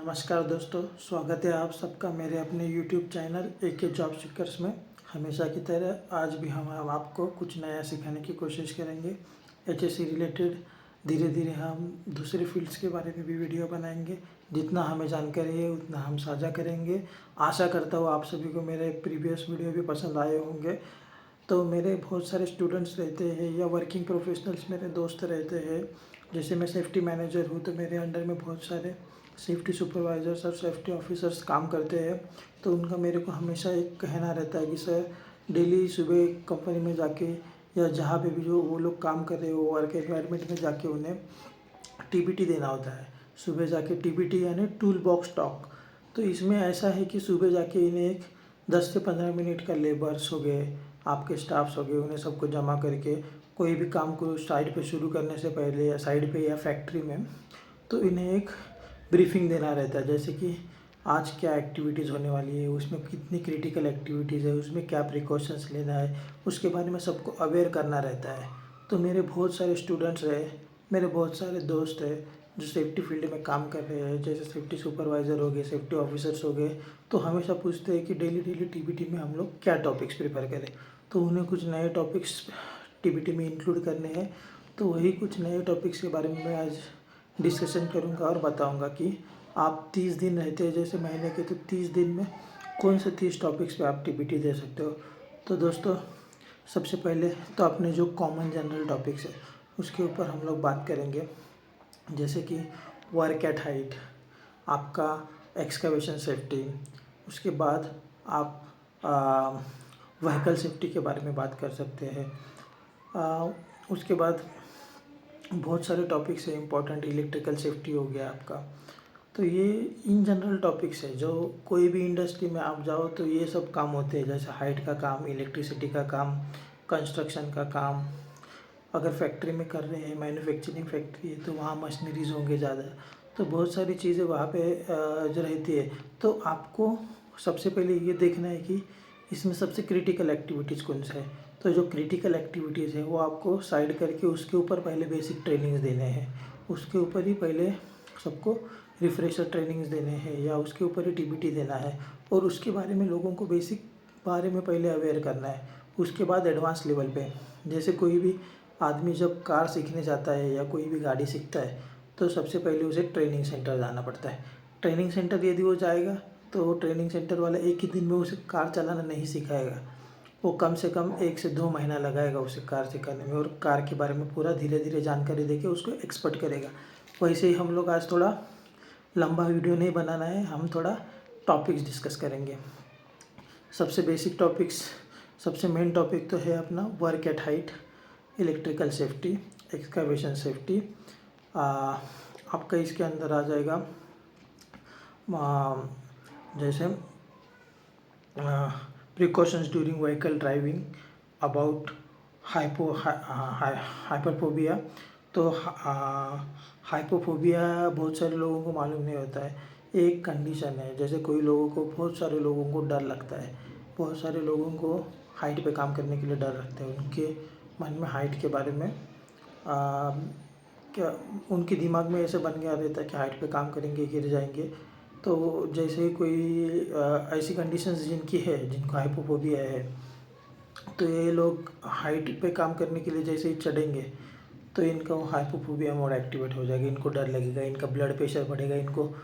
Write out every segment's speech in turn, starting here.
नमस्कार दोस्तों, स्वागत है आप सबका मेरे अपने YouTube channel AK job seekers में। हमेशा की तरह आज भी हम आपको कुछ नया सिखाने की कोशिश करेंगे। HSC रिलेटेड धीरे धीरे हम दूसरे फील्ड्स के बारे में भी वीडियो बनाएंगे। जितना हमें जानकारी है उतना हम साझा करेंगे। आशा करता हूँ आप सभी को मेरे प्रीवियस वीडियो भी पसंद आए होंगे। तो मेरे बहुत सारे स्टूडेंट्स रहते हैं या वर्किंग प्रोफेशनल्स मेरे दोस्त रहते हैं। जैसे मैं सेफ्टी मैनेजर हूँ तो मेरे अंडर में बहुत सारे सेफ्टी सुपरवाइज़र्स और सेफ्टी ऑफिसर्स काम करते हैं। तो उनका मेरे को हमेशा एक कहना रहता है कि सर डेली सुबह कंपनी में जाके या जहाँ पे भी जो वो लोग काम कर रहे हो वर्क एनवायरनमेंट में जाके उन्हें TBT देना होता है। सुबह जाके TBT यानी टूल बॉक्स टॉक। तो इसमें ऐसा है कि सुबह जाके इन्हें एक 10 से 15 मिनट का लेबर्स हो गए, आपके स्टाफ्स हो गए, उन्हें सबको जमा करके कोई भी काम को साइड पे शुरू करने से पहले या साइड पे या फैक्ट्री में तो इन्हें एक ब्रीफिंग देना रहता है। जैसे कि आज क्या एक्टिविटीज़ होने वाली है, उसमें कितनी क्रिटिकल एक्टिविटीज़ है, उसमें क्या प्रिकॉशंस लेना है, उसके बारे में सबको अवेयर करना रहता है। तो मेरे बहुत सारे स्टूडेंट्स हैं, मेरे बहुत सारे दोस्त हैं जो सेफ्टी फील्ड में काम कर रहे हैं, जैसे सेफ्टी सुपरवाइज़र हो गए, सेफ्टी ऑफिसर्स हो गए। तो हमेशा पूछते हैं कि डेली डेली TBT में हम लोग क्या टॉपिक्स प्रिफर करें। तो उन्हें कुछ नए टॉपिक्स TBT में इंक्लूड करने हैं। तो वही कुछ नए टॉपिक्स के बारे में मैं आज डिस्कशन करूंगा और बताऊंगा कि आप 30 दिन रहते हैं जैसे महीने के, तो 30 दिन में कौन से 30 टॉपिक्स पे आप TBT दे सकते हो। तो दोस्तों सबसे पहले तो अपने जो कॉमन जनरल टॉपिक्स है उसके ऊपर हम लोग बात करेंगे। जैसे कि वर्क एट हाइट, आपका एक्सकवेशन सेफ्टी, उसके बाद आप व्हीकल सेफ्टी के बारे में बात कर सकते हैं। उसके बाद बहुत सारे टॉपिक्स है इम्पोर्टेंट, इलेक्ट्रिकल सेफ्टी हो गया आपका। तो ये इन जनरल टॉपिक्स है जो कोई भी इंडस्ट्री में आप जाओ तो ये सब काम होते हैं। जैसे हाइट का काम, इलेक्ट्रिसिटी का काम, कंस्ट्रक्शन का काम। अगर फैक्ट्री में कर रहे हैं, मैन्युफैक्चरिंग फैक्ट्री है, तो वहाँ मशीनरीज होंगे ज़्यादा। तो बहुत सारी चीज़ें वहाँ पे जो रहती है। तो आपको सबसे पहले ये देखना है कि इसमें सबसे क्रिटिकल एक्टिविटीज़ कौन सा है। तो जो क्रिटिकल एक्टिविटीज़ है वो आपको साइड करके उसके ऊपर पहले बेसिक ट्रेनिंग्स देने हैं। उसके ऊपर ही पहले सबको रिफ्रेशर ट्रेनिंग्स देने हैं या उसके ऊपर ही TBT देना है। और उसके बारे में लोगों को बेसिक बारे में पहले अवेयर करना है। उसके बाद एडवांस लेवल पे, जैसे कोई भी आदमी जब कार सीखने जाता है या कोई भी गाड़ी सीखता है तो सबसे पहले उसे ट्रेनिंग सेंटर जाना पड़ता है। ट्रेनिंग सेंटर यदि वो जाएगा तो वो ट्रेनिंग सेंटर वाला एक ही दिन में उसे कार चलाना नहीं सिखाएगा। वो कम से कम 1 से 2 महीना लगाएगा उसे कार सिखाने में और कार के बारे में पूरा धीरे धीरे जानकारी देके उसको एक्सपर्ट करेगा। वैसे ही हम लोग आज थोड़ा लंबा वीडियो नहीं बनाना है, हम थोड़ा टॉपिक्स डिस्कस करेंगे। सबसे बेसिक टॉपिक्स, सबसे मेन टॉपिक तो है अपना work at height, electrical safety, excavation safety. आपका इसके अंदर आ जाएगा जैसे precautions during vehicle driving, about hyperphobia. तो हाइपोफोबिया बहुत सारे लोगों को मालूम नहीं होता है। एक कंडीशन है, जैसे कोई लोगों को, बहुत सारे लोगों को डर लगता है, बहुत सारे लोगों को हाइट पे काम करने के लिए डर लगता है। उनके मन में हाइट के बारे में क्या उनके दिमाग में ऐसे बन गया रहता है कि हाइट पे काम करेंगे गिर जाएंगे। तो जैसे ही कोई ऐसी कंडीशंस जिनकी है, जिनको हाइपोफोबिया है, तो ये लोग हाइट पे काम करने के लिए जैसे ही चढ़ेंगे तो इनका वो हाइपोफोबिया मोड एक्टिवेट हो जाएगा। इनको डर लगेगा, इनका ब्लड प्रेशर बढ़ेगा, इनको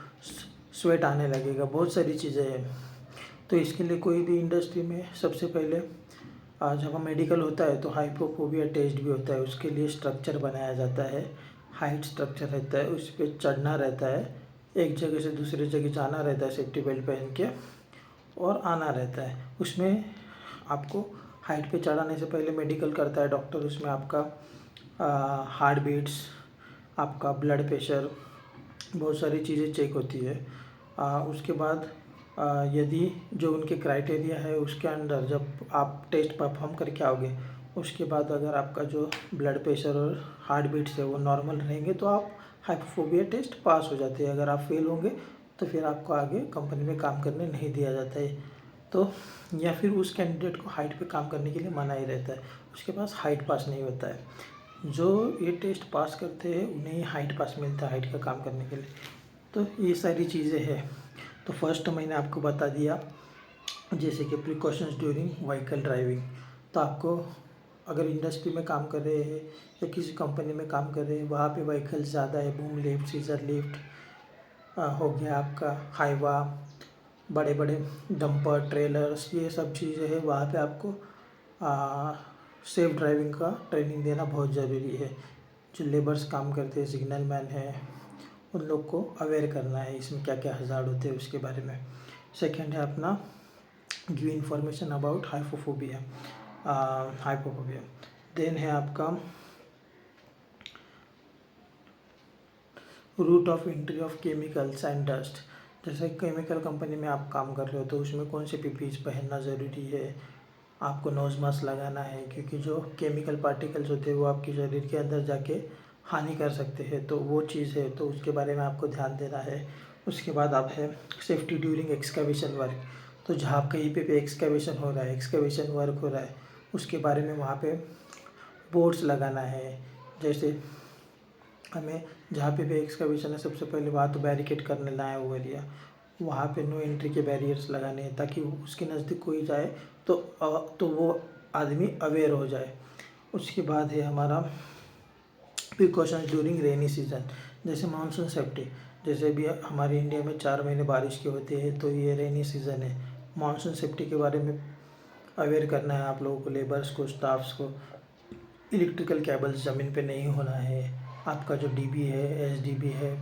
स्वेट आने लगेगा, बहुत सारी चीज़ें हैं। तो इसके लिए कोई भी इंडस्ट्री में सबसे पहले जब मेडिकल होता है तो हाइपोफोबिया टेस्ट भी होता है। उसके लिए स्ट्रक्चर बनाया जाता है, हाइट स्ट्रक्चर रहता है, उस पर चढ़ना रहता है, एक जगह से दूसरी जगह जाना रहता है सेफ्टी बेल्ट पहन के, और आना रहता है। उसमें आपको हाइट पे चढ़ाने से पहले मेडिकल करता है डॉक्टर। उसमें आपका हार्ट बीट्स, आपका ब्लड प्रेशर, बहुत सारी चीज़ें चेक होती है। उसके बाद यदि जो उनके क्राइटेरिया है उसके अंदर जब आप टेस्ट परफॉर्म करके आओगे, उसके बाद अगर आपका जो ब्लड प्रेशर और हार्ट बीट्स है वो नॉर्मल रहेंगे तो आप हाइपोफोबिया टेस्ट पास हो जाते हैं। अगर आप फेल होंगे तो फिर आपको आगे कंपनी में काम करने नहीं दिया जाता है। तो या फिर उस कैंडिडेट को हाइट पे काम करने के लिए मना ही रहता है, उसके पास हाइट पास नहीं होता है। जो ये टेस्ट पास करते हैं उन्हें हाइट पास मिलता है हाइट का काम करने के लिए। तो ये सारी चीज़ें हैं। तो फर्स्ट मैंने आपको बता दिया जैसे कि प्रिकॉशंस ड्यूरिंग व्हीकल ड्राइविंग। तो आपको अगर इंडस्ट्री में काम कर रहे हैं या किसी कंपनी में काम कर रहे हैं, वहाँ पे व्हीकल ज़्यादा है, बूम लिफ्ट, सीजर लिफ्ट हो गया आपका, हाईवा, बड़े बड़े डंपर, ट्रेलर्स, ये सब चीज़ें हैं, वहाँ पे आपको सेफ ड्राइविंग का ट्रेनिंग देना बहुत ज़रूरी है। जो लेबर्स काम करते हैं, सिग्नल मैन है, उन लोग को अवेयर करना है इसमें क्या क्या हज़ार्ड होते हैं उसके बारे में। सेकेंड है अपना give information about hypophobia. Then है आपका root of entry of chemicals and dust. जैसे केमिकल कंपनी में आप काम कर रहे हो तो उसमें कौन से पीपीज पहनना ज़रूरी है, आपको नोज मास्क लगाना है, क्योंकि जो केमिकल पार्टिकल्स होते हैं वो आपके शरीर के अंदर जाके हानि कर सकते हैं, तो वो चीज़ है, तो उसके बारे में आपको ध्यान देना है। उसके बाद आप है सेफ्टी ड्यूरिंग एक्सकैवेशन वर्क। तो जहाँ कहीं पे एक्सकैवेशन हो रहा है, एक्सकैवेशन वर्क हो रहा है, उसके बारे में वहाँ पे बोर्ड्स लगाना है। जैसे हमें जहाँ पे भी एक्सकैवेशन है, सबसे पहले वहाँ तो बैरिकेड कर लेना है वो एरिया, वहाँ पे नो एंट्री के बैरियर्स लगाने हैं, ताकि उसके नज़दीक कोई जाए तो वो आदमी अवेयर हो जाए। उसके बाद है हमारा प्रिकॉशंस ड्यूरिंग रेनी सीजन। जैसे मानसून सेफ्टी, जैसे भी हमारे इंडिया में 4 महीने बारिश के होते हैं, तो ये रेनी सीज़न है। मानसून सेफ्टी के बारे में अवेयर करना है आप लोगों को, लेबर्स को, स्टाफ्स को। इलेक्ट्रिकल केबल्स ज़मीन पे नहीं होना है, आपका जो डीबी है, एसडीबी है,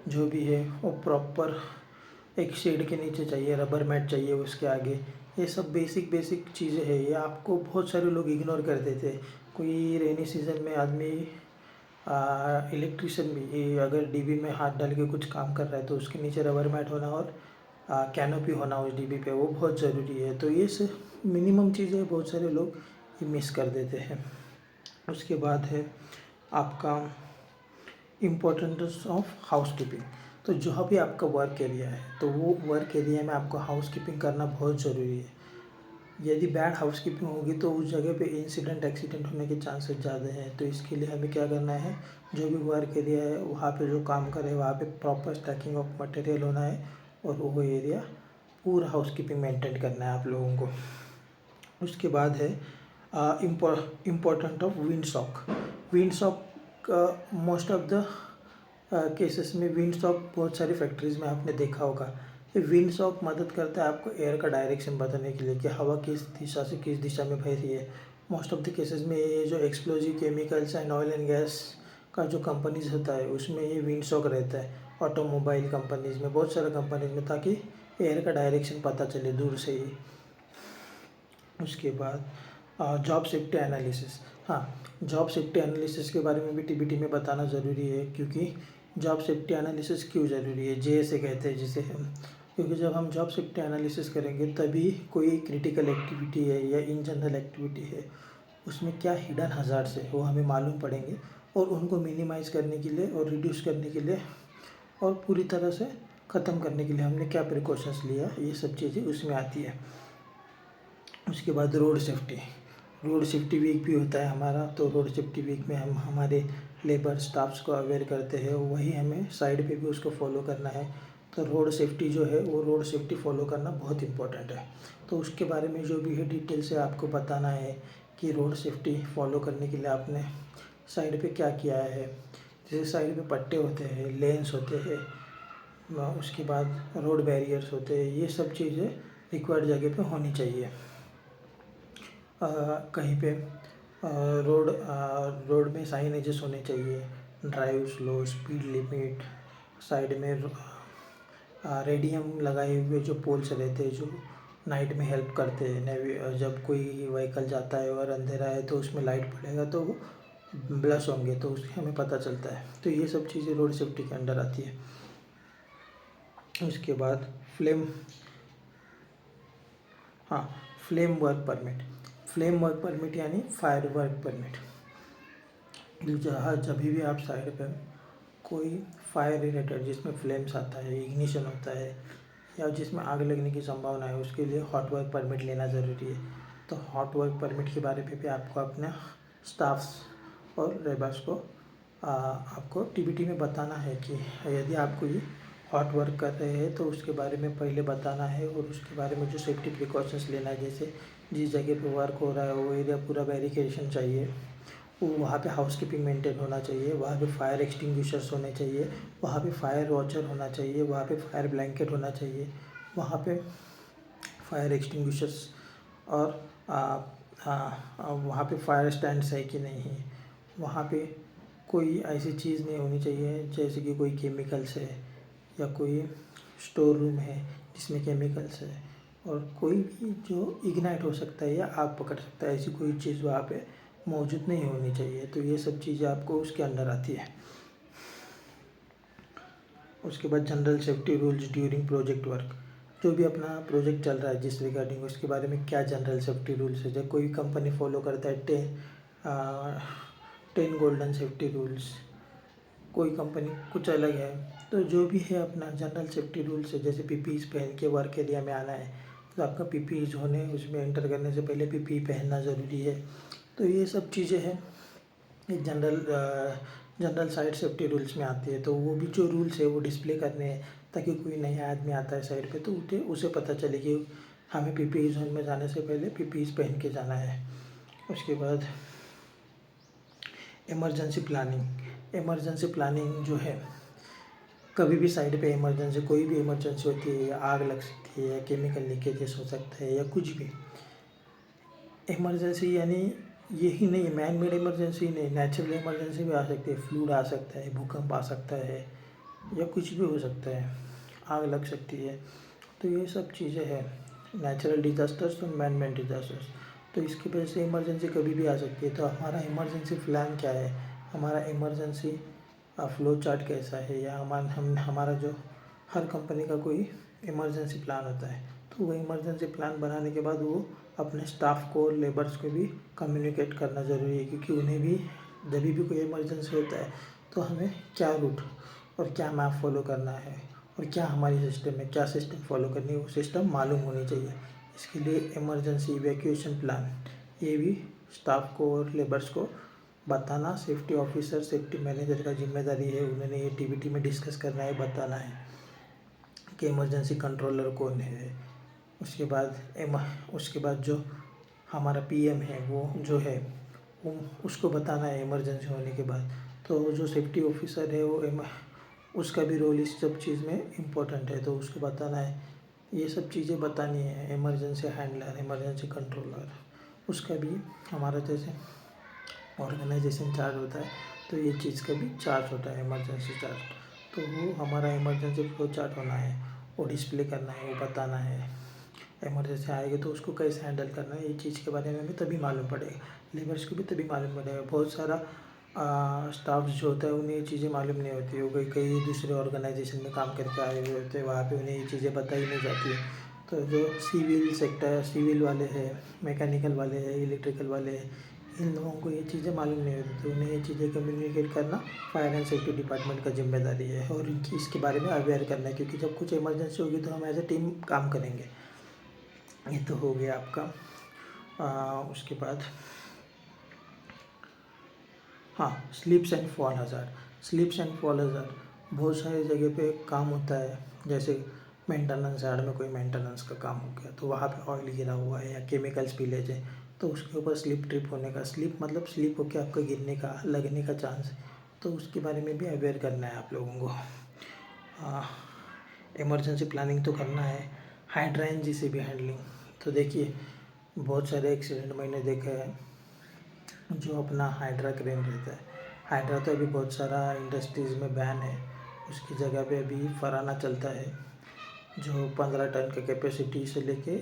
जो भी है वो प्रॉपर एक शेड के नीचे चाहिए, रबर मैट चाहिए उसके आगे। ये सब बेसिक चीज़ें हैं, ये आपको बहुत सारे लोग इग्नोर कर देते हैं। कोई रेनी सीजन में आदमी इलेक्ट्रिशियन भी अगर डीबी में हाथ डाल के कुछ काम कर रहा है तो उसके नीचे रबर मैट होना और कैनोपी होना उस डीबी पे, वो बहुत ज़रूरी है। तो ये मिनिमम चीज़ें बहुत सारे लोग ये मिस कर देते हैं। उसके बाद है आपका इम्पोर्टेंस ऑफ हाउस कीपिंग। तो जो भी आपका वर्क एरिया है, तो वो वर्क एरिया में आपको हाउस कीपिंग करना बहुत ज़रूरी है। यदि बैड हाउस कीपिंग होगी तो उस जगह पे इंसिडेंट एक्सीडेंट होने के चांसेस ज़्यादा हैं। तो इसके लिए हमें क्या करना है, जो भी वर्क एरिया है वहाँ पे जो काम करे वहाँ पे प्रॉपर स्टैकिंग ऑफ मटेरियल होना है, और वो एरिया पूरा हाउस कीपिंग मेंटेन करना है आप लोगों को। उसके बाद है important of wind sock. Wind sock most of the cases में विंड सॉक बहुत सारी फैक्ट्रीज में आपने देखा होगा। ये विंड सॉक मदद करता है आपको एयर का डायरेक्शन बताने के लिए कि हवा किस दिशा से किस दिशा में बह रही है। मोस्ट ऑफ द केसेस में ये जो explosive chemicals and oil and gas का जो कंपनीज होता है उसमें ये विंड सॉक रहता है। ऑटोमोबाइल कंपनीज में, बहुत सारे कंपनीज में, ताकि एयर का डायरेक्शन पता चले दूर से ही। उसके बाद जॉब सेफ्टी एनालिसिस। हाँ, जॉब सेफ्टी एनालिसिस के बारे में भी टीबीटी में बताना ज़रूरी है, क्योंकि जॉब सेफ्टी एनालिसिस क्यों ज़रूरी है, जेएसए कहते हैं जिसे हम। क्योंकि जब हम जॉब सेफ्टी एनालिसिस करेंगे तभी कोई क्रिटिकल एक्टिविटी है या इन जनरल एक्टिविटी है, उसमें क्या हिडन हज़ार्ड्स है वो हमें मालूम पड़ेंगे, और उनको मिनिमाइज़ करने के लिए और रिड्यूस करने के लिए और पूरी तरह से ख़त्म करने के लिए हमने क्या प्रिकॉशंस लिया, ये सब चीज़ें उसमें आती है। उसके बाद रोड सेफ्टी वीक भी होता है हमारा। तो रोड सेफ्टी वीक में हम हमारे लेबर स्टाफ्स को अवेयर करते हैं, वही हमें साइड पे भी उसको फॉलो करना है। तो रोड सेफ्टी जो है वो रोड सेफ्टी फॉलो करना बहुत इम्पोर्टेंट है। तो उसके बारे में जो भी है डिटेल से आपको बताना है कि रोड सेफ्टी फॉलो करने के लिए आपने साइड पे क्या किया है। जैसे साइड पे पट्टे होते हैं, लेन्स होते हैं, उसके बाद रोड बैरियर्स होते हैं, ये सब चीज़ें रिक्वायर्ड जगह पे होनी चाहिए। कहीं पे रोड में साइनेजेस होने चाहिए, drive slow, speed limit, side में रेडियम लगाए हुए जो पोल्स रहते हैं जो नाइट में हेल्प करते हैं। जब कोई व्हीकल जाता है और अंधेरा है तो उसमें लाइट पड़ेगा तो वो ब्लश होंगे, तो उससे हमें पता चलता है। तो ये सब चीज़ें रोड सेफ्टी के अंडर आती है। उसके बाद फ्लेम वर्क परमिट यानी फायर वर्क परमिट। जहाँ जब भी आप साइड पर कोई फायर रिलेटेड जिसमें फ्लेम्स आता है, इग्निशन होता है, या जिसमें आग लगने की संभावना है, उसके लिए हॉट वर्क परमिट लेना ज़रूरी है। तो हॉट वर्क परमिट के बारे में भी आपको अपने स्टाफ्स और लेबर्स को आपको टीबीटी में बताना है कि यदि आपको ये हॉट वर्क कर रहे हैं तो उसके बारे में पहले बताना है, और उसके बारे में जो सेफ्टी प्रिकॉशंस लेना है, जैसे जिस जगह पे वर्क हो रहा है वो एरिया पूरा बैरिकेशन चाहिए, वो वहाँ पे हाउसकीपिंग मेंटेन होना चाहिए, वहाँ पे फायर एक्सटिंग्विशर्स होने चाहिए, वहाँ पे फायर वॉचर होना चाहिए, वहाँ पे फायर ब्लैंकेट होना चाहिए, वहाँ पे फायर एक्सटिंग्विशर्स, और वहाँ पे फायर स्टैंड्स है कि नहीं है, वहाँ पे कोई ऐसी चीज़ नहीं होनी चाहिए जैसे कि कोई केमिकल्स है या कोई स्टोर रूम है जिसमें केमिकल्स है, और कोई भी जो इग्नाइट हो सकता है या आग पकड़ सकता है, ऐसी कोई चीज़ वहाँ पे मौजूद नहीं होनी चाहिए। तो ये सब चीज़ें आपको उसके अंडर आती है। उसके बाद general safety rules during project work, जो भी अपना प्रोजेक्ट चल रहा है जिस रिगार्डिंग उसके बारे में क्या जनरल सेफ्टी रूल्स है। जब कोई कंपनी फॉलो करता है 10 गोल्डन सेफ्टी रूल्स, कोई कंपनी कुछ अलग है, तो जो भी है अपना जनरल सेफ्टी रूल्स है, जैसे पीपीई पहन के वर्क एरिया में आना है तो आपका पीपीई जोन है उसमें एंटर करने से पहले पीपीई पहनना ज़रूरी है। तो ये सब चीज़ें हैं, ये जनरल साइड सेफ्टी रूल्स में आती है। तो वो भी जो रूल्स है वो डिस्प्ले करने हैं, ताकि कोई नया आदमी आता है साइड पे तो उसे पता चले कि हमें पीपीई जोन में जाने से पहले पीपीई पहन के जाना है। उसके बाद इमरजेंसी प्लानिंग जो है, कभी भी साइड पे इमरजेंसी, कोई भी इमरजेंसी होती है, या आग लग सकती है या केमिकल लीकेजेस हो सकता है या कुछ भी इमरजेंसी, यानी यही नहीं मैन मेड इमरजेंसी नहीं, नेचुरल इमरजेंसी भी आ सकती है, फ्लूड आ सकता है, भूकंप आ सकता है या कुछ भी हो सकता है, आग लग सकती है। तो ये सब चीज़ें हैं नेचुरल डिज़ास्टर्स और मैन मेड डिज़ास्टर्स। तो इसकी वजह से इमरजेंसी कभी भी आ सकती है। तो हमारा इमरजेंसी प्लान क्या है, हमारा इमरजेंसी फ्लो चार्ट कैसा है, या हमारा जो हर कंपनी का कोई इमरजेंसी प्लान होता है, तो वो इमरजेंसी प्लान बनाने के बाद वो अपने स्टाफ को और लेबर्स को भी कम्युनिकेट करना ज़रूरी है, क्योंकि उन्हें भी जब भी कोई इमरजेंसी होता है तो हमें क्या रूट और क्या मैप फॉलो करना है, और क्या हमारी सिस्टम है, क्या सिस्टम फॉलो करनी है, वो सिस्टम मालूम होनी चाहिए। इसके लिए इमरजेंसी इवैक्यूएशन प्लान ये भी स्टाफ को और लेबर्स को बताना सेफ्टी ऑफिसर सेफ्टी मैनेजर का जिम्मेदारी है। उन्होंने ये टीबीटी में डिस्कस करना है, बताना है कि इमरजेंसी कंट्रोलर कौन है। उसके बाद जो हमारा पीएम है वो जो है वो उसको बताना है इमरजेंसी होने के बाद। तो जो सेफ्टी ऑफिसर है वो उसका भी रोल इस सब चीज़ में इम्पोर्टेंट है, तो उसको बताना है, ये सब चीज़ें बतानी है। इमरजेंसी हैंडलर, इमरजेंसी कंट्रोलर, उसका भी हमारा जैसे ऑर्गेनाइजेशन चार्ज होता है, तो ये चीज़ का भी चार्ज होता है इमरजेंसी चार्ज। तो वो हमारा इमरजेंसी फ्लो चार्ट होना है, वो डिस्प्ले करना है, वो बताना है। इमरजेंसी आएगी तो उसको कैसे हैंडल करना है, ये चीज़ के बारे में भी तभी मालूम पड़ेगा, लेबर्स को भी तभी मालूम पड़ेगा। बहुत सारा स्टाफ जो होता है उन्हें ये चीज़ें मालूम नहीं होती है, वो कई दूसरे ऑर्गेनाइजेशन में काम करके आए हुए होते हैं, वहाँ पे उन्हें ये चीज़ें बताई नहीं जाती है। तो जो सिविल सेक्टर, सिविल वाले हैं, मैकेनिकल वाले हैं, इलेक्ट्रिकल वाले हैं, इन लोगों को ये चीज़ें मालूम नहीं होती, तो उन्हें ये चीज़ें कम्युनिकेट करना फायर एंड सेफ्टी डिपार्टमेंट का जिम्मेदारी है, और इनकी इसके बारे में अवेयर करना है, क्योंकि जब कुछ इमरजेंसी होगी तो हम एज ए टीम काम करेंगे। ये तो हो गया आपका। उसके बाद हाँ, स्लिप्स एंड फॉल हज़ार्ड बहुत सारी जगह पे काम होता है, जैसे मेंटेनेंस यार्ड में कोई मेंटेनेंस का काम हो गया तो वहाँ पे ऑयल गिरा हुआ है या केमिकल्स स्पिलेज है, तो उसके ऊपर स्लिप ट्रिप होने का, स्लिप मतलब स्लिप होकर आपका गिरने का, लगने का चांस है, तो उसके बारे में भी अवेयर करना है आप लोगों को। इमरजेंसी प्लानिंग तो करना है। हाइड्रा एंड जीसीबी हैंडलिंग, तो देखिए बहुत सारे एक्सीडेंट मैंने देखा है, जो अपना हाइड्रा क्रेन रहता है, हाइड्रा तो अभी बहुत सारा इंडस्ट्रीज़ में बैन है, उसकी जगह पे अभी फराना चलता है, जो 15 टन का कैपेसिटी से लेके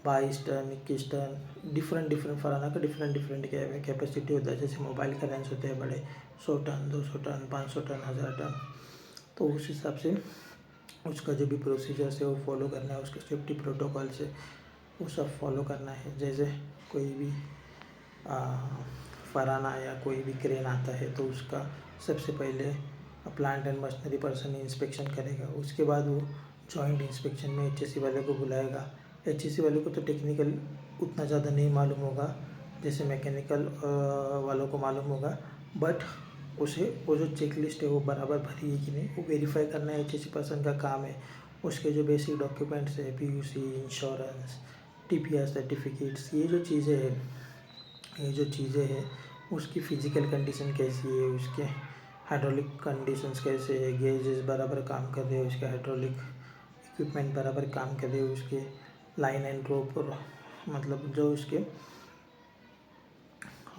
22 टन 21 टन डिफरेंट फराना का डिफरेंट कैपेसिटी होता है। जैसे मोबाइल करेंस होते हैं बड़े, 100 टन 200 टन 500 टन 1000 टन, तो उस हिसाब से उसका जो भी प्रोसीजर्स है वो फॉलो करना है, उसके सेफ्टी प्रोटोकॉल से वो सब फॉलो करना है। जैसे कोई भी फराना या कोई भी क्रेन आता है तो उसका सबसे पहले plant and machinery person inspection करेगा, उसके बाद वो जॉइंट इंस्पेक्शन में एचएससी वाले को बुलाएगा। एचएससी वाले को तो टेक्निकल उतना ज़्यादा नहीं मालूम होगा जैसे मैकेनिकल वालों को मालूम होगा, बट उसे वो जो चेक लिस्ट है वो बराबर भरी है कि नहीं, वो वेरीफाई करना HSE पर्सन का काम है। उसके जो बेसिक डॉक्यूमेंट्स है, PUC, इंश्योरेंस, TPR सर्टिफिकेट्स, ये जो चीज़ें हैं उसकी फ़िज़िकल कंडीशन कैसी है, उसके हाइड्रोलिक कंडीशंस कैसे है, गेजेस बराबर काम कर रहे हैं, उसके हाइड्रोलिक इक्विपमेंट बराबर काम कर रहे हैं, उसके लाइन एंड रोप, मतलब जो उसके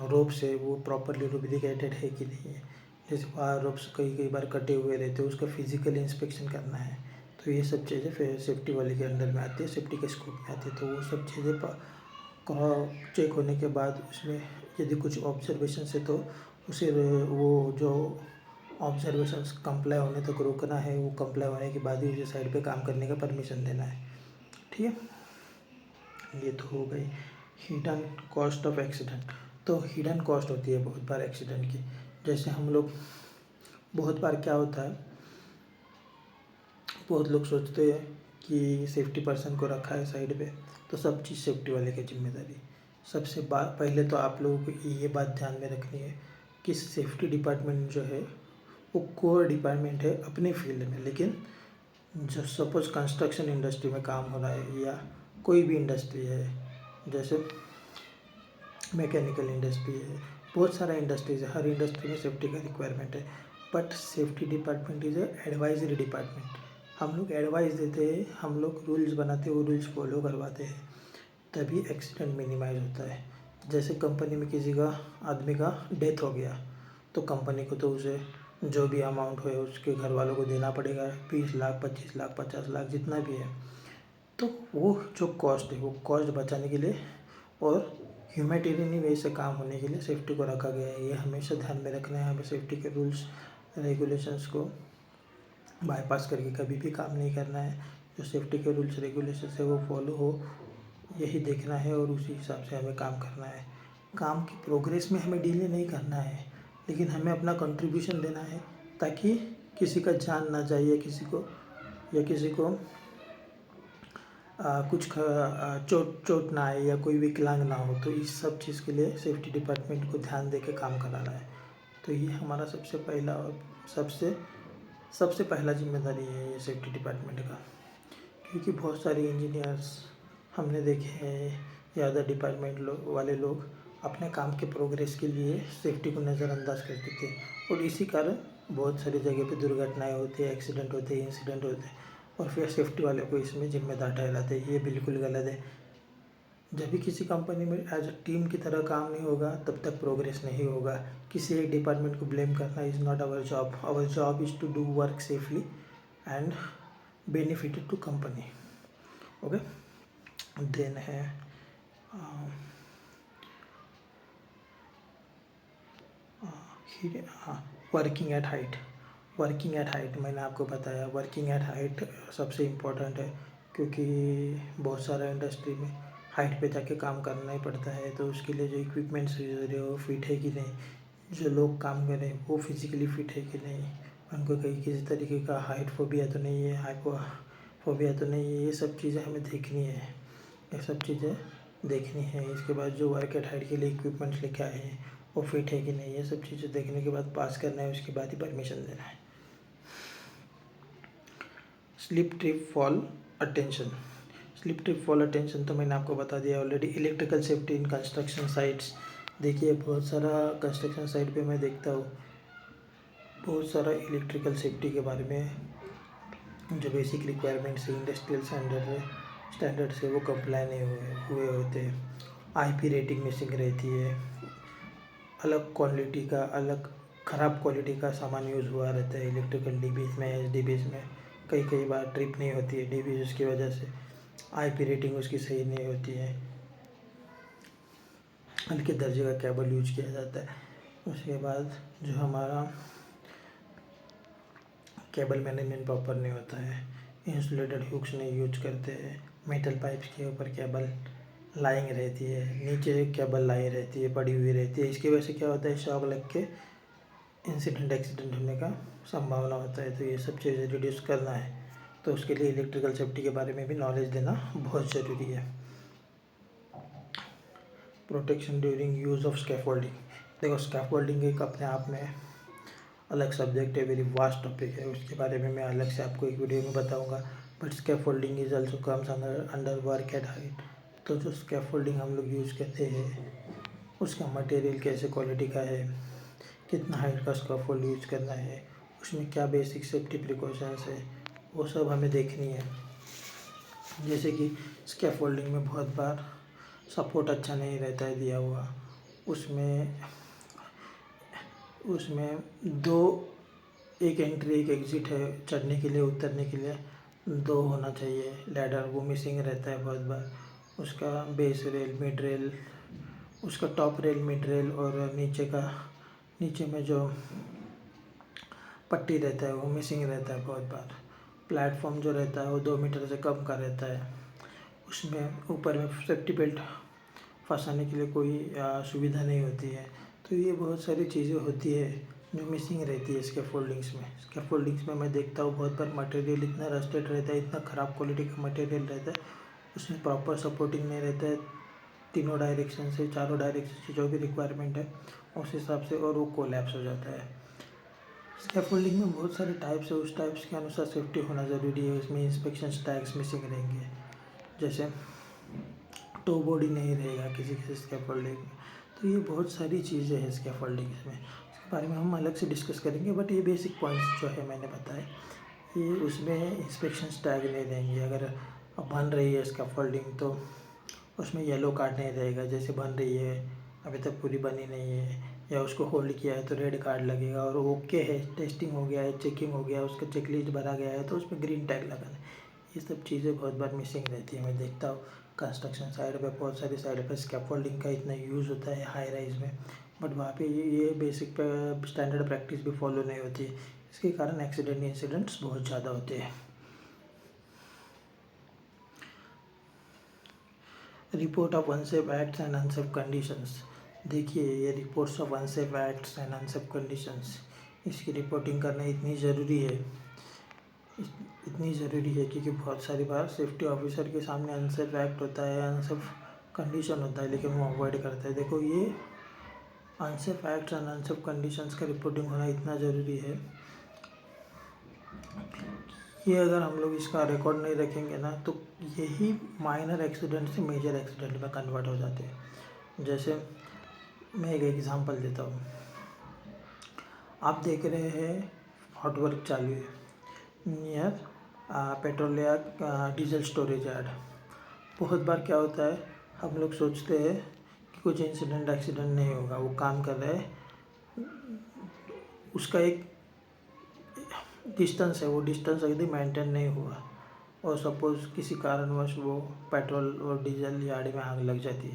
रोप्स है वो प्रॉपरली लुब्रिकेटेड है कि नहीं है। जैसे वहाँ रोप्स कई बार कटे हुए रहते हैं, उसका फिजिकल इंस्पेक्शन करना है। तो ये सब चीज़ें फिर सेफ्टी वाले के अंडर में आती है, सेफ्टी के स्कोप में आती है। तो वो सब चीज़ें चेक होने के बाद उसमें यदि कुछ ऑब्जर्वेशन है तो उसे वो जो ऑब्जर्वेशंस कंप्लाई होने तक रोकना है, वो कंप्लाई होने के बाद ही उसे साइड पे काम करने का परमिशन देना है। ठीक है, ये तो हो गई हिडन कॉस्ट ऑफ एक्सीडेंट। तो हिडन कॉस्ट होती है बहुत बार एक्सीडेंट की। जैसे हम लोग बहुत बार क्या होता है, बहुत लोग सोचते हैं कि सेफ्टी पर्सन को रखा है साइड पे तो सब चीज़ सेफ्टी वाले की जिम्मेदारी। सबसे पहले तो आप लोगों को ये बात ध्यान में रखनी है कि सेफ्टी डिपार्टमेंट जो है वो कोर डिपार्टमेंट है अपने फील्ड में। लेकिन जो सपोज कंस्ट्रक्शन इंडस्ट्री में काम हो रहा है या कोई भी इंडस्ट्री है, जैसे मैकेनिकल इंडस्ट्री है, बहुत सारा इंडस्ट्रीज है, हर इंडस्ट्री में सेफ्टी का रिक्वायरमेंट है। But safety department is advisory department. हम लोग एडवाइस देते हैं, हम लोग रूल्स बनाते हैं, वो रूल्स फॉलो करवाते हैं, तभी एक्सीडेंट मिनिमाइज होता है। जैसे कंपनी में किसी का आदमी का डेथ हो गया तो कंपनी को तो उसे जो भी अमाउंट हो उसके घर वालों को देना पड़ेगा, 20 लाख, 25 लाख, 50 लाख, जितना भी है। तो वो जो कॉस्ट है वो कॉस्ट बचाने के लिए और ह्यूमैनिटेरियन वे से काम होने के लिए सेफ्टी को रखा गया है। ये हमेशा ध्यान में रखना है। हमें सेफ्टी के रूल्स रेगुलेशंस को बाईपास करके कभी भी काम नहीं करना है। जो सेफ्टी के रूल्स रेगुलेशंस है वो फॉलो हो, यही देखना है और उसी हिसाब से हमें काम करना है। काम की प्रोग्रेस में हमें डिले नहीं करना है, लेकिन हमें अपना कंट्रीब्यूशन देना है ताकि किसी का जान ना जाए या किसी को कुछ चोट ना आए या कोई विकलांग ना हो। तो इस सब चीज़ के लिए सेफ्टी डिपार्टमेंट को ध्यान दे के काम कराना है। तो ये हमारा सबसे पहला और सबसे पहला जिम्मेदारी है ये सेफ्टी डिपार्टमेंट का। क्योंकि बहुत सारे इंजीनियर्स हमने देखे हैं या अदर डिपार्टमेंट वाले लोग अपने काम के प्रोग्रेस के लिए सेफ्टी को नज़रअंदाज करते थे और इसी कारण बहुत सारी जगह पे दुर्घटनाएं होती है, एक्सीडेंट होते हैं, इंसिडेंट होते हैं और फिर सेफ्टी वाले को इसमें जिम्मेदार ठहराते हैं। ये बिल्कुल गलत है। जब भी किसी कंपनी में एज अ टीम की तरह काम नहीं होगा तब तक प्रोग्रेस नहीं होगा। किसी एक डिपार्टमेंट को ब्लेम करना is not our job. Our job is to do work safely and benefited to company. Okay, then है working at height. Working at height मैंने आपको बताया, वर्किंग एट हाइट सबसे इम्पोर्टेंट है क्योंकि बहुत सारा इंडस्ट्री में हाइट पे जाके काम करना ही पड़ता है। तो उसके लिए जो इक्विपमेंट्स यूज हो रहे हो वो फिट है कि नहीं, जो लोग काम कर रहे हैं वो फिजिकली फिट है कि नहीं, उनको कहीं किसी तरीके का हाइट फोबिया तो नहीं है, हाइपो फोबिया तो नहीं है। ये सब चीज़ें हमें देखनी है, ये सब चीज़ें देखनी है। इसके बाद जो वर्क एट हाइट के लिए इक्विपमेंट्स लेके आए हैं वो फिट है कि नहीं, ये सब चीज़ें देखने के बाद पास करना है, उसके बाद ही परमिशन देना है। Slip trip fall attention. Slip trip fall attention तो मैंने आपको बता दिया already. Electrical safety in construction sites. देखिए बहुत सारा कंस्ट्रक्शन साइट पे मैं देखता हूँ बहुत सारा इलेक्ट्रिकल सेफ्टी के बारे में जो बेसिक रिक्वायरमेंट्स है, इंडस्ट्रियल स्टैंडर्ड से वो कंप्लाई नहीं हुए होते। IP रेटिंग मिसिंग रहती है, अलग क्वालिटी का अलग ख़राब क्वालिटी का सामान यूज़ हुआ रहता है इलेक्ट्रिकल DBs में, HDBs में। कई बार ट्रिप नहीं होती है DBs, उसकी वजह से IP रेटिंग उसकी सही नहीं होती है, हल्के दर्जे का केबल यूज किया जाता है। उसके बाद जो हमारा केबल मैनेजमेंट प्रॉपर नहीं होता है, इंसुलेटेड हुक्स नहीं यूज करते हैं, मेटल पाइप्स के ऊपर केबल लाइंग रहती है, नीचे केबल लाई रहती है, पड़ी हुई रहती है। इसकी वजह से क्या होता है, शॉक लग के एक्सीडेंट होने का संभावना होता है। तो ये सब चीज़ें रिड्यूस करना है तो उसके लिए इलेक्ट्रिकल सेफ्टी के बारे में भी नॉलेज देना बहुत ज़रूरी है। Protection during use of scaffolding. देखो स्कैफोल्डिंग एक अपने आप में अलग सब्जेक्ट है, वेरी वास्ट टॉपिक है, उसके बारे में मैं अलग से आपको एक वीडियो में बताऊंगा। But scaffolding is also comes under work at height. तो जो स्कैफोल्डिंग हम लोग यूज़ करते हैं उसका मटेरियल कैसे क्वालिटी का है, कितना हाइट का स्कैफोल्ड यूज करना है, उसमें क्या बेसिक सेफ्टी प्रिकॉशंस है, वो सब हमें देखनी है। जैसे कि स्कैफोल्डिंग में बहुत बार सपोर्ट अच्छा नहीं रहता है दिया हुआ, उसमें उसमें दो, एक एंट्री एक एग्ज़िट है, चढ़ने के लिए उतरने के लिए दो होना चाहिए लैडर, वो मिसिंग रहता है बहुत बार। उसका बेस रेल, मिड रेल, उसका टॉप रेल, मिड रेल और नीचे में जो पट्टी रहता है वो मिसिंग रहता है बहुत बार। प्लेटफॉर्म जो रहता है वो 2 मीटर से कम का रहता है, उसमें ऊपर में सेफ्टी बेल्ट फंसाने के लिए कोई सुविधा नहीं होती है। तो ये बहुत सारी चीज़ें होती है जो मिसिंग रहती है स्कैफोल्डिंग्स में। स्कैफोल्डिंग्स में मैं देखता हूँ बहुत बार मटेरियल इतना रस्टेड रहता है, इतना ख़राब क्वालिटी का मटेरियल रहता है, उसमें प्रॉपर सपोर्टिंग नहीं रहता है तीनों डायरेक्शन से, चारों डायरेक्शन से जो भी रिक्वायरमेंट है उस हिसाब से, और वो कोलैप्स हो जाता है। स्कैफोल्डिंग में बहुत सारे टाइप्स है, उस टाइप्स के अनुसार सेफ्टी होना ज़रूरी है। उसमें इंस्पेक्शन टैग्स मिसिंग रहेंगे, जैसे टो बॉडी नहीं रहेगा किसी किसी स्कैफोल्डिंग में। तो ये बहुत सारी चीज़ें हैं स्कैफोल्डिंग में, इसके बारे में हम अलग से डिस्कस करेंगे। बट ये बेसिक पॉइंट्स जो है मैंने बताया, ये उसमें इंस्पेक्शन टैग नहीं रहेंगे। अगर बन रही है स्कैफोल्डिंग तो उसमें येलो कार्ड नहीं रहेगा, जैसे बन रही है अभी तक पूरी बनी नहीं है या उसको होल्ड किया है तो रेड कार्ड लगेगा, और ओके है, टेस्टिंग हो गया है, चेकिंग हो गया, उसका चेकलिस्ट भरा गया है तो उसमें ग्रीन टैग लगाना है। ये सब चीज़ें बहुत बार मिसिंग रहती है। मैं देखता हूँ कंस्ट्रक्शन साइड पे, बहुत सारी साइड पे स्कैफोल्डिंग का इतना यूज़ होता है हाई राइज में, बट वहाँ पे ये बेसिक स्टैंडर्ड प्रैक्टिस भी फॉलो नहीं होती है। इसके कारण इंसिडेंट्स बहुत ज़्यादा होते हैं। Report of unsafe acts and unsafe conditions. देखिए ये reports of unsafe acts and unsafe conditions, इसकी रिपोर्टिंग करना इतनी ज़रूरी है क्योंकि बहुत सारी बार सेफ्टी ऑफिसर के सामने अनसेफ एक्ट होता है, अनसेफ कंडीशन होता है, लेकिन वो अवॉइड करता है। देखो ये unsafe acts and unsafe conditions का रिपोर्टिंग होना इतना ज़रूरी है कि अगर हम लोग इसका रिकॉर्ड नहीं रखेंगे ना तो यही माइनर एक्सीडेंट से मेजर एक्सीडेंट में कन्वर्ट हो जाते हैं। जैसे मैं एक एग्ज़ाम्पल देता हूँ, आप देख रहे हैं हॉट वर्क चालू है नियर पेट्रोल या डीजल स्टोरेज यार्ड। बहुत बार क्या होता है, हम लोग सोचते हैं कि कुछ एक्सीडेंट नहीं होगा, वो काम कर रहे हैं, उसका एक डिस्टेंस है, वो डिस्टेंस यदि मेंटेन नहीं हुआ और सपोज़ किसी कारणवश वो पेट्रोल और डीजल यार्ड में आग लग जाती है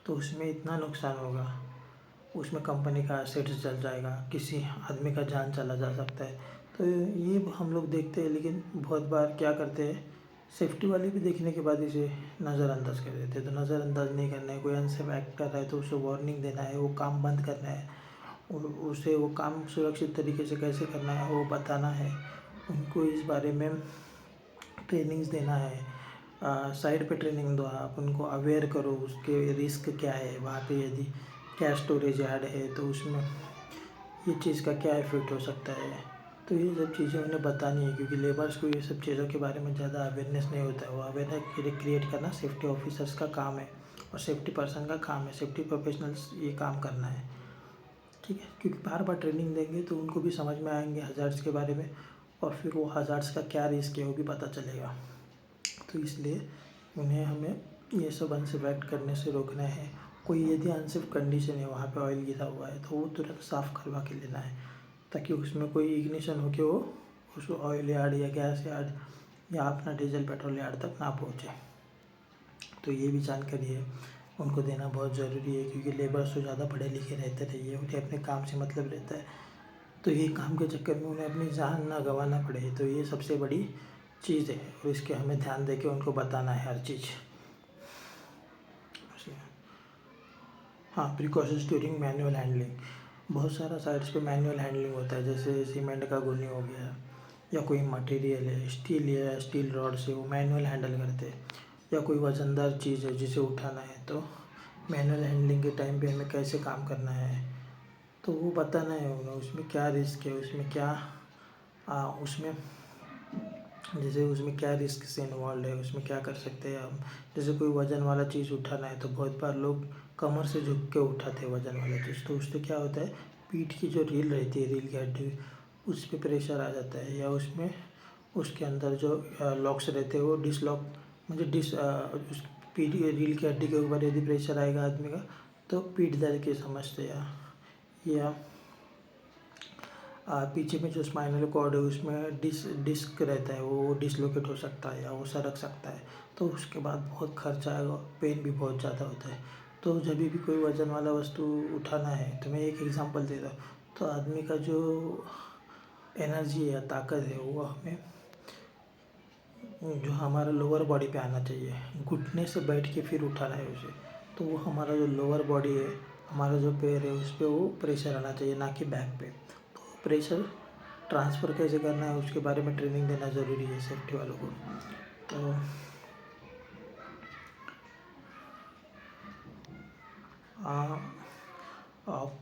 तो उसमें इतना नुकसान होगा, उसमें कंपनी का एसेट्स जल जाएगा, किसी आदमी का जान चला जा सकता है। तो ये हम लोग देखते हैं, लेकिन बहुत बार क्या करते हैं, सेफ्टी वाले भी देखने के बाद इसे नज़रअंदाज कर देते हैं। तो नज़रअंदाज नहीं करना है, कोई अनसेफ एक्ट कर रहा है तो उसे वार्निंग देना है, वो काम बंद करना है, उसे वो काम सुरक्षित तरीके से कैसे करना है वो बताना है, उनको इस बारे में ट्रेनिंग्स देना है। साइड पे ट्रेनिंग दो, आप उनको अवेयर करो उसके रिस्क क्या है, वहाँ पे यदि क्या स्टोरेज यार्ड है तो उसमें ये चीज़ का क्या इफ़ेक्ट हो सकता है। तो ये सब चीज़ें उन्हें बतानी है क्योंकि लेबर्स को ये सब चीज़ों के बारे में ज़्यादा अवेयरनेस नहीं होता है। वो अवेयरनेस क्रिएट करना सेफ्टी ऑफिसर्स का काम है और सेफ्टी पर्सन का काम है, सेफ्टी प्रोफेशनल्स ये काम करना है, ठीक है। क्योंकि बार बार ट्रेनिंग देंगे तो उनको भी समझ में आएंगे हज़ार्ड्स के बारे में, और फिर वो हज़ार्ड्स का क्या रिस्क है वो भी पता चलेगा। तो इसलिए हमें ये सब अनसेफ एक्ट करने से रोकना है। कोई यदि अनसेफ कंडीशन है, वहाँ पे ऑयल गिरा हुआ है तो वो तुरंत साफ़ करवा के लेना है, ताकि उसमें कोई इग्निशन हो के वो उस ऑयल यार्ड या गैस यार्ड या अपना डीजल पेट्रोल यार्ड तक ना पहुँचे। तो ये भी जानकारी है उनको देना बहुत ज़रूरी है क्योंकि लेबर्स तो ज़्यादा पढ़े लिखे रहते रहिए, उन्हें अपने काम से मतलब रहता है, तो ये काम के चक्कर में उन्हें अपनी जान ना गंवाना पड़े। तो ये सबसे बड़ी चीज़ है और इसके हमें ध्यान दे के उनको बताना है हर चीज़। हाँ, प्रिकॉशंस ड्यूरिंग मैनुअल हैंडलिंग। बहुत सारा साइट्स पे मैनुअल हैंडलिंग होता है, जैसे सीमेंट का गोनी हो गया या कोई मटेरियल है, स्टील या स्टील रॉड से वो मैनुअल हैंडल करते हैं, या कोई वज़नदार चीज़ है जिसे उठाना है तो मैनुअल हैंडलिंग के टाइम पे हमें कैसे काम करना है, तो वो बताना है उन्हें उसमें क्या रिस्क है, उसमें क्या उसमें जैसे उसमें क्या रिस्क से इन्वॉल्व है, उसमें क्या कर सकते हैं हम। जैसे कोई वज़न वाला चीज़ उठाना है तो बहुत बार लोग कमर से झुक के उठाते हैं वज़न वाला चीज़, तो उससे क्या होता है, पीठ की जो रील रहती है, रील की हड्डी, उस पर प्रेशर आ जाता है, या उसमें उसके अंदर जो लॉक्स रहते हैं वो डिसलॉक, मतलब उस पीठ रील की हड्डी के ऊपर यदि प्रेशर आएगा आदमी का तो पीठ दर्द की समस्या, या पीछे में जो स्पाइनल कॉर्ड है उसमें डिस्क रहता है, वो डिसलोकेट हो सकता है या वो सरक सकता है, तो उसके बाद बहुत खर्चा आएगा, पेन भी बहुत ज़्यादा होता है। तो जब भी कोई वज़न वाला वस्तु उठाना है, तो मैं एक एग्जांपल दे रहा हूँ, तो आदमी का जो एनर्जी या ताकत है वो हमें जो हमारा लोअर बॉडी पे आना चाहिए, घुटने से बैठ के फिर उठाना है उसे, तो वो हमारा जो लोअर बॉडी है, हमारा जो पैर है उस पर वो प्रेशर आना चाहिए, ना कि बैक पे। तो प्रेशर ट्रांसफ़र कैसे करना है उसके बारे में ट्रेनिंग देना ज़रूरी है सेफ्टी वालों को। तो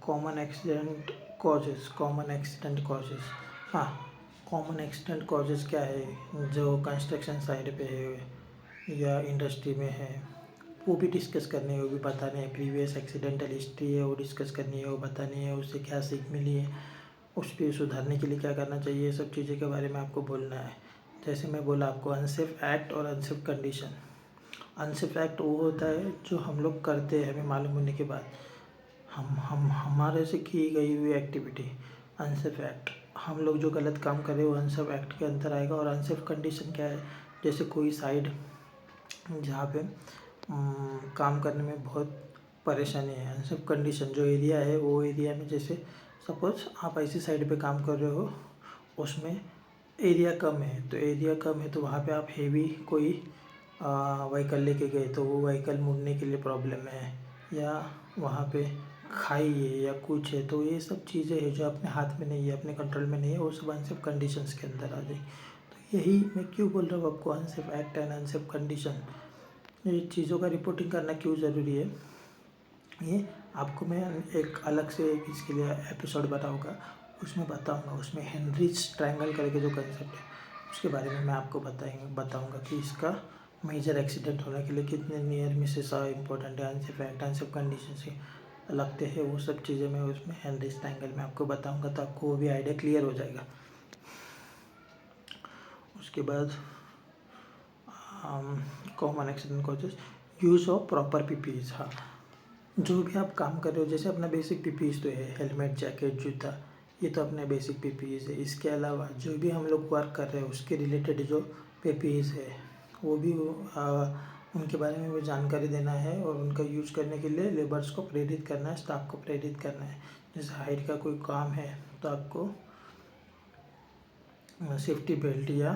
कॉमन एक्सीडेंट कॉजेज़, हाँ, कॉमन एक्सीडेंट कॉजेज़ क्या है जो कंस्ट्रक्शन साइट पे है या इंडस्ट्री में है, वो भी डिस्कस करनी है, वो भी बताने हैं। प्रीवियस एक्सीडेंटल हिस्ट्री है वो डिस्कस करनी है, वो बतानी है, उससे क्या सीख मिली है, उस पर सुधारने के लिए क्या करना चाहिए, ये सब चीज़ों के बारे में आपको बोलना है। जैसे मैं बोला आपको अनसेफ एक्ट और अनसेफ कंडीशन। अनसेफ एक्ट वो होता है जो हम लोग करते हैं हमें मालूम होने के बाद, हम हमारे से की गई हुई एक्टिविटी। अनसेफ एक्ट, हम लोग जो गलत काम कर रहे हैं वो अनसेफ एक्ट के अंदर आएगा। और अनसेफ कंडीशन क्या है, जैसे कोई साइड जहाँ पे काम करने में बहुत परेशानी है। अनसेफ कंडीशन जो एरिया है वो एरिया में, जैसे सपोज आप ऐसी साइड पे काम कर रहे हो, उसमें एरिया कम है, तो एरिया कम है तो वहाँ पे आप हेवी कोई व्हीकल लेके गए तो वो व्हीकल मुड़ने के लिए प्रॉब्लम है, या वहाँ पे खाई है या कुछ है, तो ये सब चीज़ें हैं जो अपने हाथ में नहीं है, अपने कंट्रोल में नहीं है, वो सब अनसेफ कंडीशंस के अंदर आ जाए। तो यही मैं क्यों बोल रहा हूँ आपको, unsafe act and unsafe condition, ये चीज़ों का रिपोर्टिंग करना क्यों ज़रूरी है, ये आपको मैं एक अलग से इसके लिए एपिसोड बनाऊँगा, उसमें बताऊँगा। उसमें हेनरीज ट्रायंगल करके जो कंसेप्ट है उसके बारे में मैं आपको बताऊँगा कि इसका मेजर एक्सीडेंट होने के लिए कितने नियर मिसेस इम्पोर्टेंट है, अनसेफ एक्ट अनसेफ कंडीशन से लगते हैं, वो सब चीज़ें मैं उसमें हेनरीज ट्रायंगल में आपको बताऊँगा, तो आपको वो भी आइडिया क्लियर हो जाएगा। उसके बाद common accident causes, use of proper PPEs. हाँ, जो भी आप काम कर रहे हो, जैसे अपना बेसिक पीपीईज तो है, हेलमेट, जैकेट, जूता, ये तो अपने बेसिक पीपीईज है। इसके अलावा जो भी हम लोग वर्क कर रहे हैं उसके रिलेटेड जो पीपीईज है वो भी उनके बारे में भी जानकारी देना है, और उनका यूज़ करने के लिए लेबर्स को प्रेरित करना है, स्टाफ को प्रेरित करना है। जैसे हाइट का कोई काम है तो आपको सेफ्टी बेल्ट या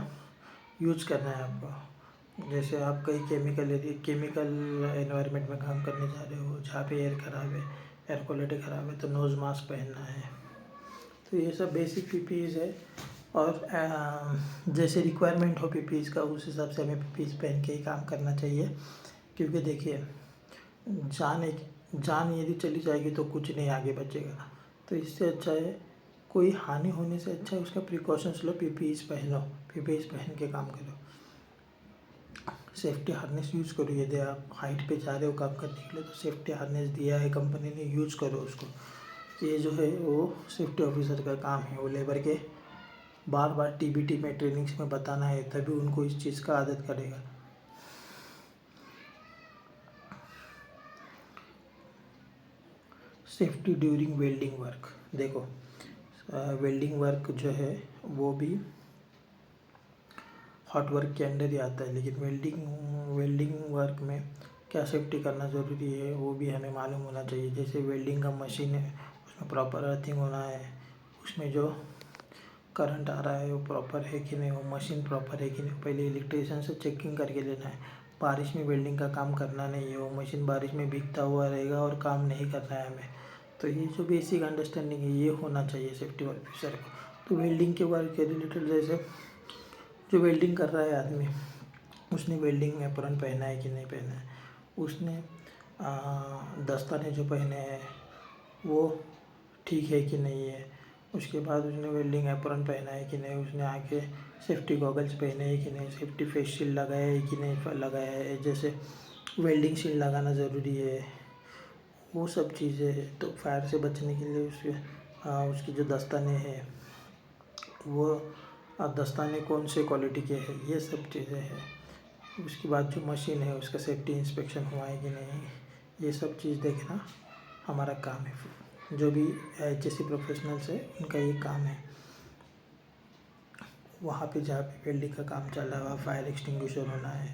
यूज़ करना है आपको। जैसे आप कई केमिकल एनवायरनमेंट में काम करने जा रहे हो जहाँ पे एयर ख़राब है, एयर क्वालिटी ख़राब है, तो नोज़ मास्क पहनना है। तो ये सब बेसिक पीपीईज है, और जैसे रिक्वायरमेंट हो पीपीईज का उस हिसाब से हमें पीपीईज पहन के ही काम करना चाहिए। क्योंकि देखिए, जान यदि चली जाएगी तो कुछ नहीं आगे बचेगा। तो इससे अच्छा है, कोई हानि होने से अच्छा है उसका प्रिकॉशंस लो, पीपीईज पहनो, पीपीईज पहन के काम करो। सेफ्टी हार्नेस यूज़ करो, यदि आप हाइट पे जा रहे हो काम करने के लिए तो सेफ्टी हार्नेस दिया है कंपनी ने, यूज़ करो उसको। ये जो है वो सेफ्टी ऑफिसर का काम है, वो लेबर के बार बार टीबीटी में ट्रेनिंग्स में बताना है, तभी उनको इस चीज़ का आदत करेगा। सेफ्टी ड्यूरिंग वेल्डिंग वर्क, देखो वेल्डिंग वर्क जो है वो भी हॉट वर्क के अंडर ही आता है, लेकिन वेल्डिंग वर्क में क्या सेफ्टी करना ज़रूरी है वो भी हमें मालूम होना चाहिए। जैसे वेल्डिंग का मशीन है उसमें प्रॉपर अर्थिंग होना है, उसमें जो करंट आ रहा है वो प्रॉपर है कि नहीं, वो मशीन प्रॉपर है कि नहीं, पहले इलेक्ट्रिशियन से चेकिंग करके लेना है। बारिश में वेल्डिंग का काम करना नहीं है, वो मशीन बारिश में भीगता हुआ रहेगा और काम नहीं करना है हमें। तो ये जो बेसिक अंडरस्टैंडिंग है ये होना चाहिए सेफ्टी ऑफिसर को। तो वेल्डिंग के वर्क के रिलेटेड, जैसे जो वेल्डिंग कर रहा है आदमी, उसने वेल्डिंग एप्रन पहना है कि नहीं पहना है, उसने दस्ताने जो पहने हैं वो ठीक है कि नहीं है। उसके बाद उसने वेल्डिंग एप्रन पहना है कि नहीं, उसने आके सेफ्टी गॉगल्स पहने हैं कि नहीं, सेफ्टी फेस शील्ड लगाया है कि नहीं लगाया है, जैसे वेल्डिंग शील्ड लगाना ज़रूरी है, वो सब चीज़ें हैं। तो फायर से बचने के लिए उसकी जो दस्ताने हैं वो दस्ताने कौन से क्वालिटी के हैं, ये सब चीज़ें हैं। उसके बाद जो मशीन है उसका सेफ्टी इंस्पेक्शन हुआ है कि नहीं, ये सब चीज़ देखना हमारा काम है। जो भी HSC प्रोफेशनल्स है उनका ये काम है। वहाँ पे जहाँ पे वेल्डिंग का काम चल रहा है वहाँ फायर एक्सटिंग्विशर होना है,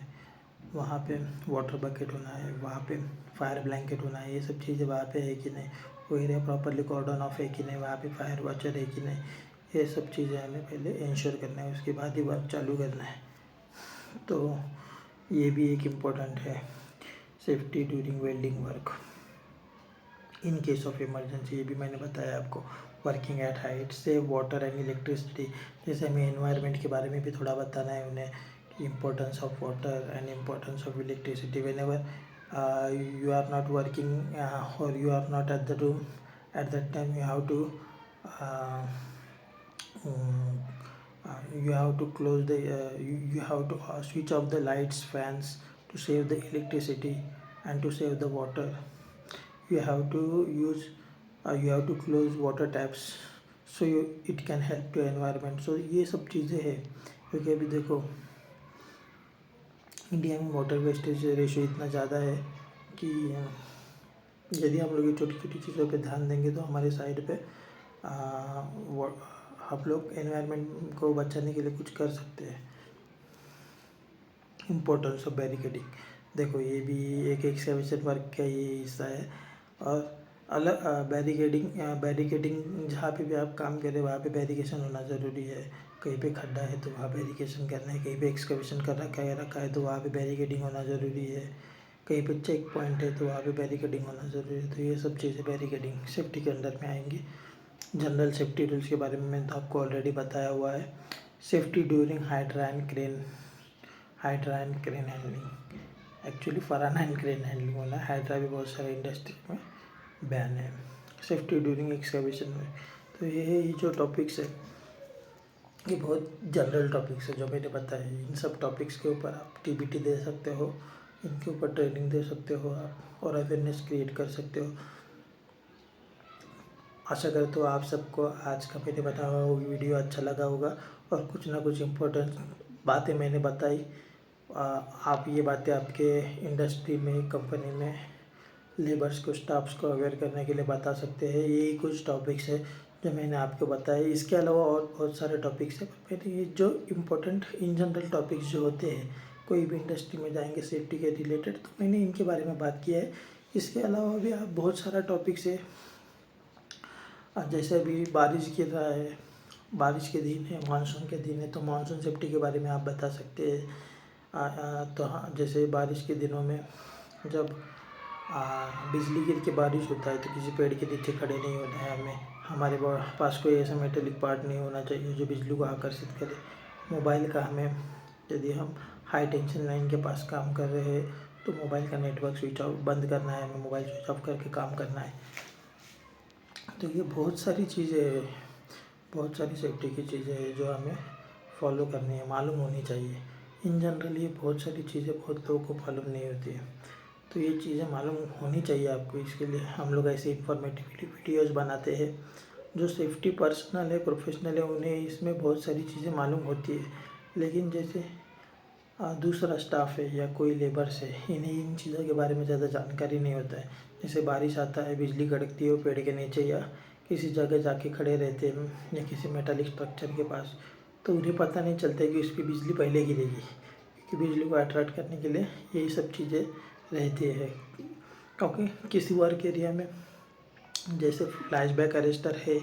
वहाँ पे वाटर बकेट होना है, वहाँ पे फायर ब्लैंकेट होना है, ये सब चीज़ें वहाँ पे है कि नहीं, वो एरिया प्रॉपरली कॉर्डन ऑफ है कि नहीं, वहाँ पे फायर वॉचर है कि नहीं, ये सब चीज़ें हमें पहले इंश्योर करना है, उसके बाद ही वर्क चालू करना है। तो ये भी एक इम्पोर्टेंट है, safety during welding work in case of emergency. ये भी मैंने बताया आपको। Working at height, save water and electricity, जैसे हमें एनवायरनमेंट के बारे में भी थोड़ा बताना है उन्हें, importance of water and importance of electricity. When ever you are not working or you are not at the room, at that time you have to uh, um, you have to close the you have to switch off the lights, fans to save the electricity and to save the water. You have to use you have to close water taps so it can help to environment. So ये सब चीज़ें हैं, क्योंकि अभी देखो India में water wastage ratio इतना ज़्यादा है कि यदि हम लोग ये छोटी छोटी चीज़ों पे ध्यान देंगे तो हमारे साइड पे हम लोग एनवायरनमेंट को बचाने के लिए कुछ कर सकते हैं। इम्पोर्टेंस ऑफ बैरिकेडिंग, देखो ये भी एक एक्सकैवेशन वर्क का ये हिस्सा है। और अलग बैरिकेडिंग जहाँ पे भी आप काम करें वहाँ पे बैरिकेशन होना ज़रूरी है। कहीं पे खड्डा है तो वहाँ बैरिकेशन करना है, कहीं पे एक्सकैवेशन कर रखा है तो वहाँ पे बैरिकेडिंग होना ज़रूरी है, कहीं पे चेक पॉइंट है तो वहाँ पे बैरिकेडिंग होना ज़रूरी है। तो ये सब चीज़ें बैरिकेडिंग सेफ्टी के अंदर में आएंगी। जनरल सेफ्टी रूल्स के बारे में मैंने तो आपको ऑलरेडी बताया हुआ है। Safety during hydra and crane handling, actually फराना एंड क्रेन हैंडलिंग होना है। हाइड्रा भी बहुत सारे इंडस्ट्री में बैन है। सेफ्टी ड्यूरिंग एक्सकैवेशन में, तो ये जो टॉपिक्स है ये बहुत जनरल टॉपिक्स है जो मैंने बताया। इन सब टॉपिक्स के ऊपर आप TBT दे सकते हो, इनके ऊपर ट्रेनिंग दे सकते हो आप, और अवेयरनेस क्रिएट कर सकते हो। आशा करता हूँ आप सबको आज का मैंने बताया हुआ वीडियो अच्छा लगा होगा और कुछ ना कुछ इम्पोर्टेंट बातें मैंने बताई। आप ये बातें आपके इंडस्ट्री में, कंपनी में लेबर्स को, स्टाफ्स को अवेयर करने के लिए बता सकते हैं। यही कुछ टॉपिक्स है जो मैंने आपको बताया। इसके अलावा और बहुत सारे टॉपिक्स हैं, पर मैंने ये जो इम्पोर्टेंट इन जनरल टॉपिक्स जो होते हैं, कोई भी इंडस्ट्री में जाएंगे सेफ्टी के रिलेटेड, तो मैंने इनके बारे में बात किया है। इसके अलावा भी आप बहुत सारा टॉपिक्स है, जैसे अभी बारिश गिर रहा है, बारिश के दिन है, मानसून के दिन है, तो मानसून सेफ्टी के बारे में आप बता सकते हैं। तो हाँ, जैसे बारिश के दिनों में जब बिजली गिर के बारिश होता है तो किसी पेड़ के नीचे खड़े नहीं होना है हमें। हमारे पास कोई ऐसा मेटेलिक पार्ट नहीं होना चाहिए जो बिजली को आकर्षित करे। मोबाइल का हमें, यदि हम हाई टेंशन लाइन के पास काम कर रहे हैं तो मोबाइल का नेटवर्क स्विच ऑफ बंद करना है, हमें मोबाइल स्विच ऑफ करके काम करना है। तो ये बहुत सारी चीज़ें, बहुत सारी सेफ्टी की चीज़ें हैं जो हमें फॉलो करनी है, मालूम होनी चाहिए। इन जनरल ये बहुत सारी चीज़ें बहुत लोगों को मालूम नहीं होती है, तो ये चीज़ें मालूम होनी चाहिए आपको। इसके लिए हम लोग ऐसे इंफॉर्मेटिव वीडियोज़ बनाते हैं। जो सेफ्टी पर्सनल है, प्रोफेशनल है, उन्हें इसमें बहुत सारी चीज़ें मालूम होती है, लेकिन जैसे दूसरा स्टाफ है या कोई लेबर्स है, इन्हें इन चीज़ों के बारे में ज़्यादा जानकारी नहीं होता है। जैसे बारिश आता है, बिजली कड़कती है, वो पेड़ के नीचे या किसी जगह जाके खड़े रहते हैं या किसी मेटालिक स्ट्रक्चर के पास, तो उन्हें पता नहीं चलता है कि उस पर बिजली पहले गिरेगी, क्योंकि बिजली को अट्रैक्ट करने के लिए यही सब चीज़ें रहती है। क्योंकि किसी वर्क एरिया में जैसे फ्लैशबैक अरेस्टर है,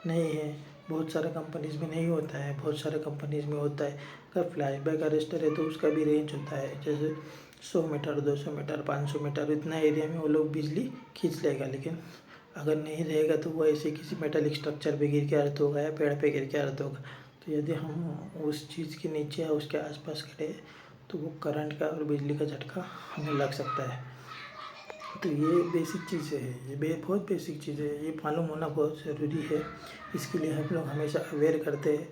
नहीं है, बहुत सारे कंपनीज़ में नहीं होता है, बहुत सारे कंपनीज़ में होता है। अगर फ्लैशबैक अरेस्टर है तो उसका भी रेंज होता है, जैसे 100 मीटर, 200 मीटर, 500 मीटर, इतना एरिया में वो लोग बिजली खींच लेगा। लेकिन अगर नहीं रहेगा तो वो ऐसे किसी मेटलिक स्ट्रक्चर पे गिर के अर्थ होगा या पेड़ पे गिर के अर्थ होगा। तो यदि हम उस चीज़ के नीचे या उसके आसपास खड़े तो वो करंट का और बिजली का झटका हमें लग सकता है। तो ये बेसिक चीज़ें हैं, ये बहुत बेसिक चीज़ें हैं, ये मालूम होना बहुत ज़रूरी है। इसके लिए हम लोग हमेशा अवेयर करते हैं।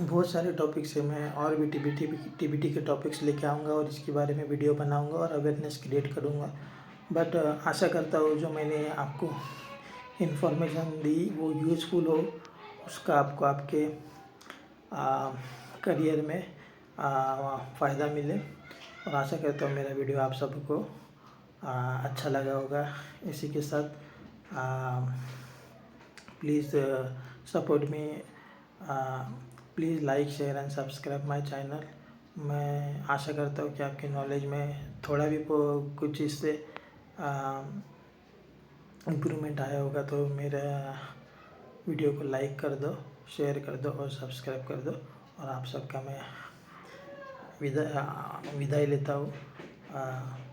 बहुत सारे टॉपिक्स हैं, मैं और भी टीबीटी के टॉपिक्स लेके आऊँगा और इसके बारे में वीडियो बनाऊँगा और अवेयरनेस क्रिएट करूँगा। बट आशा करता हूँ जो मैंने आपको इन्फॉर्मेशन दी वो यूज़फुल हो, उसका आपको आपके करियर में फ़ायदा मिले। और आशा करता हूँ मेरा वीडियो आप सबको अच्छा लगा होगा। इसी के साथ please support me, please like share and subscribe my channel. मैं आशा करता हूँ कि आपके नॉलेज में थोड़ा भी कुछ इससे इम्प्रूवमेंट आया होगा। तो मेरा वीडियो को लाइक कर दो, शेयर कर दो और सब्सक्राइब कर दो। और आप सबका मैं विदाई लेता हूँ।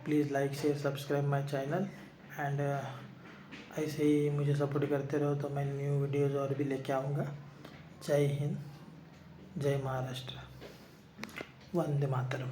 Please like share subscribe my channel and ऐसे ही मुझे सपोर्ट करते रहो तो मैं न्यू वीडियोज़ और भी लेके आऊँगा। जय हिंद, जय महाराष्ट्र, वंदे मातरम।